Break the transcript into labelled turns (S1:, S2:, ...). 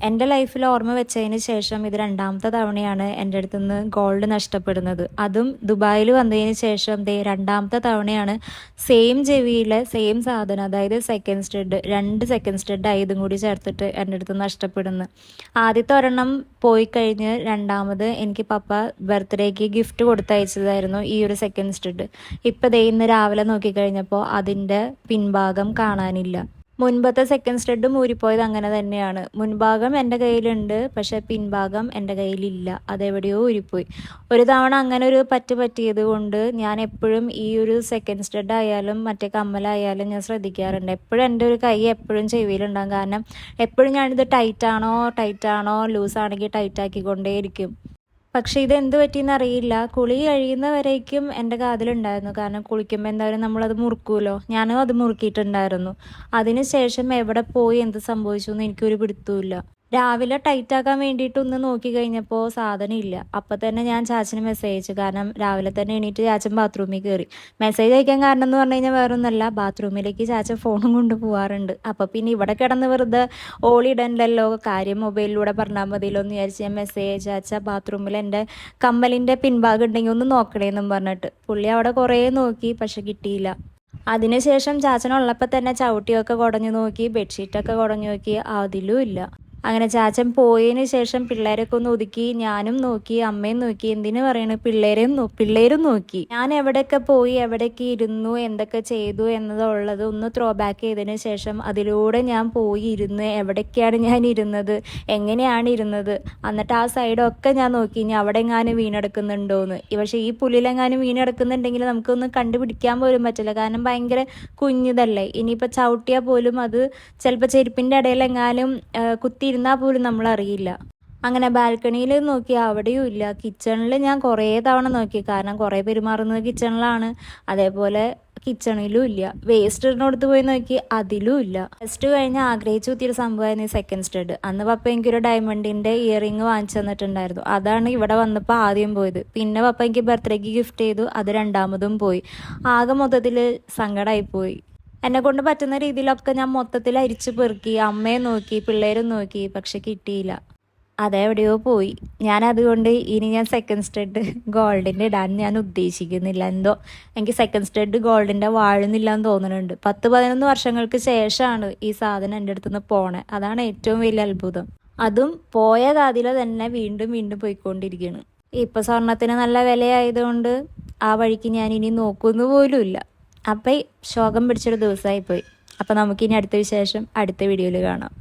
S1: എൻ്റെ ലൈഫിൽ ഓർമ്മ വെച്ചതിന് ശേഷം ഇത് രണ്ടാമത്തെ തവണയാണ് എൻ്റെ അടുത്ത് നിന്ന് ഗോൾഡ് നഷ്ടപ്പെടുന്നത്. അതും ദുബായിൽ വന്നതിന് ശേഷം രണ്ടാമത്തെ തവണയാണ് സെയിം ചെവിയിലെ സെയിം സാധനം, അതായത് സെക്കൻഡ് സ്റ്റഡ്, 2 സെക്കൻഡ് സ്റ്റഡ് ഇതും കൂടി ചേർത്തിട്ട് എൻ്റെ അടുത്ത് നഷ്ടപ്പെടുന്നത്. ആദ്യത്തെ ഒരെണ്ണം പോയി കഴിഞ്ഞ് രണ്ടാമത് എനിക്ക് പപ്പ ബർത്ത്ഡേക്ക് ഗിഫ്റ്റ് കൊടുത്തയച്ചതായിരുന്നു ഈ ഒരു സെക്കൻഡ് സ്റ്റഡ്. ഇപ്പം ഇന്ന് രാവിലെ നോക്കിക്കഴിഞ്ഞപ്പോൾ അതിൻ്റെ പിൻഭാഗം കാണാനില്ല. മുൻപത്തെ സെക്കൻഡ് സ്റ്റഡ് ഊരിപ്പോയത് അങ്ങനെ തന്നെയാണ്. മുൻഭാഗം എൻ്റെ കയ്യിലുണ്ട്, പക്ഷേ പിൻഭാഗം എൻ്റെ കയ്യിലില്ല, അതെവിടെയോ ഊരിപ്പോയി. ഒരു തവണ അങ്ങനെ ഒരു പറ്റിയത് കൊണ്ട് ഞാൻ എപ്പോഴും ഈ ഒരു സെക്കൻഡ് സ്റ്റഡ് ആയാലും മറ്റേ കമ്മലായാലും ഞാൻ ശ്രദ്ധിക്കാറുണ്ട്. എപ്പോഴും എൻ്റെ ഒരു കൈ എപ്പോഴും ചെവിയിലുണ്ടാകും. കാരണം എപ്പോഴും ഞാനിത് ടൈറ്റാണോ ലൂസാണെങ്കിൽ ടൈറ്റാക്കിക്കൊണ്ടേയിരിക്കും. പക്ഷേ ഇതെന്ത് പറ്റിയെന്ന് അറിയില്ല. കുളി കഴിയുന്നവരേക്കും എൻ്റെ കാതിലുണ്ടായിരുന്നു. കാരണം കുളിക്കുമ്പോൾ എന്തായാലും നമ്മളത് മുറുക്കുമല്ലോ. ഞാനും അത് മുറുക്കിയിട്ടുണ്ടായിരുന്നു. അതിന് ശേഷം എവിടെ പോയി എന്ത് സംഭവിച്ചു എന്ന് എനിക്കൊരു പിടുത്തവുമില്ല. രാവിലെ ടൈറ്റാക്കാൻ വേണ്ടിയിട്ട് ഒന്ന് നോക്കി കഴിഞ്ഞപ്പോൾ സാധനം ഇല്ല. അപ്പം തന്നെ ഞാൻ ചാച്ചന് മെസ്സേജ് അയച്ചു. കാരണം രാവിലെ തന്നെ എണീറ്റ് ചാച്ചൻ ബാത്റൂമിൽ കയറി. മെസ്സേജ് അയക്കാൻ കാരണം എന്ന് പറഞ്ഞു കഴിഞ്ഞാൽ വേറൊന്നുമല്ല, ബാത്റൂമിലേക്ക് ചാച്ചൻ ഫോണും കൊണ്ട് പോകാറുണ്ട്. അപ്പോൾ പിന്നെ ഇവിടെ കിടന്ന് വെറുതെ ഓളിടണ്ടല്ലോ, കാര്യം മൊബൈലിലൂടെ പറഞ്ഞാൽ മതിയല്ലോ എന്ന് വിചാരിച്ച് ഞാൻ മെസ്സേജ് അയച്ചു. ചാച്ച ബാത്റൂമിൽ എൻ്റെ കമ്മലിൻ്റെ പിൻഭാഗം ഉണ്ടെങ്കിൽ ഒന്ന് നോക്കണേന്നും പറഞ്ഞിട്ട്. പുള്ളി അവിടെ കുറേ നോക്കി, പക്ഷെ കിട്ടിയില്ല. അതിനുശേഷം ചാച്ചനുള്ളപ്പോൾ തന്നെ ചവിട്ടിയൊക്കെ കുടഞ്ഞു നോക്കി, ബെഡ്ഷീറ്റൊക്കെ കുടഞ്ഞു നോക്കി, അതിലും ഇല്ല. അങ്ങനെ ചാച്ചൻ പോയതിന് ശേഷം പിള്ളേരൊക്കെ ഒന്ന് ഒതുക്കി, ഞാനും നോക്കി, അമ്മയും നോക്കി. എന്തിനു പറയണു, പിള്ളേരും നോക്കി. ഞാൻ എവിടെയൊക്കെ പോയി, എവിടെയൊക്കെ ഇരുന്നു, എന്തൊക്കെ ചെയ്തു എന്നതുള്ളത് ഒന്ന് ത്രോ ബാക്ക് ചെയ്തതിന് ശേഷം അതിലൂടെ ഞാൻ പോയി ഇരുന്ന് എവിടേക്കാണ് ഞാൻ ഇരുന്നത്, എങ്ങനെയാണ് ഇരുന്നത്, എന്നിട്ട് ആ സൈഡൊക്കെ ഞാൻ നോക്കി ഇനി അവിടെ എങ്ങാനും വീണെടുക്കുന്നുണ്ടോയെന്ന്. പക്ഷേ ഈ പുല്ലിലെങ്ങാനും വീണെടുക്കുന്നുണ്ടെങ്കിൽ നമുക്കൊന്നും കണ്ടുപിടിക്കാൻ പോലും പറ്റില്ല. കാരണം ഭയങ്കര കുഞ്ഞിതല്ലേ. ഇനിയിപ്പോൾ ചവിട്ടിയാൽ പോലും അത് ചിലപ്പോൾ ചെരുപ്പിൻ്റെ ഇടയിലെങ്ങാനും കുത്തിയിരുന്നാൽ പോലും നമ്മളറിയില്ല. അങ്ങനെ ബാൽക്കണിയിൽ നോക്കി, അവിടെയും ഇല്ല. കിച്ചണിൽ ഞാൻ കുറേ തവണ നോക്കി, കാരണം കുറേ പെരുമാറുന്നത് കിച്ചണിലാണ്. അതേപോലെ കിച്ചണിലും ഇല്ല. വേസ്റ്റ് ഇടുന്നിടത്ത് പോയി നോക്കി, അതിലും ഇല്ല. ഫസ്റ്റ് കഴിഞ്ഞ് ആഗ്രഹിച്ചു കുത്തിയൊരു സംഭവമായിരുന്നു ഈ സെക്കൻഡ് സ്റ്റഡ്. അന്ന് പപ്പ എനിക്കൊരു ഡയമണ്ടിൻ്റെ ഇയറിങ് വാങ്ങിച്ചു തന്നിട്ടുണ്ടായിരുന്നു. അതാണ് ഇവിടെ വന്നപ്പോൾ ആദ്യം പോയത്. പിന്നെ പപ്പ എനിക്ക് ബർത്ത്ഡേക്ക് ഗിഫ്റ്റ് ചെയ്തു, അത് രണ്ടാമതും പോയി. ആകെ മൊത്തത്തിൽ സങ്കടമായിപ്പോയി. എന്നെ കൊണ്ട് പറ്റുന്ന രീതിയിലൊക്കെ ഞാൻ മൊത്തത്തിൽ അരിച്ചു പെറുക്കി, അമ്മയെ നോക്കി, പിള്ളേരും നോക്കി, പക്ഷെ കിട്ടിയില്ല. അതെവിടെയോ പോയി. അതുകൊണ്ട് ഇനി ഞാൻ സെക്കൻഡ് സ്റ്റഡ് ഗോൾഡിൻ്റെ ഇടാൻ ഞാൻ ഉദ്ദേശിക്കുന്നില്ല. എന്തോ എനിക്ക് സെക്കൻഡ് സ്റ്റഡ് ഗോൾഡിൻ്റെ വാഴുന്നില്ല എന്ന് തോന്നുന്നുണ്ട്. 10-11 വർഷങ്ങൾക്ക് ശേഷമാണ് ഈ സാധനം എൻ്റെ അടുത്തുനിന്ന് പോണേ. അതാണ് ഏറ്റവും വലിയ അത്ഭുതം. അതും പോയ കാതില തന്നെ വീണ്ടും പോയിക്കൊണ്ടിരിക്കുകയാണ്. ഇപ്പം സ്വർണത്തിന് നല്ല വിലയായതുകൊണ്ട് ആ വഴിക്ക് ഞാൻ ഇനി നോക്കുന്നു പോലുമില്ല. അപ്പം ശോകം പിടിച്ചൊരു ദിവസമായി പോയി. അപ്പം നമുക്കിനി അടുത്ത വിശേഷം അടുത്ത വീഡിയോയിൽ കാണാം.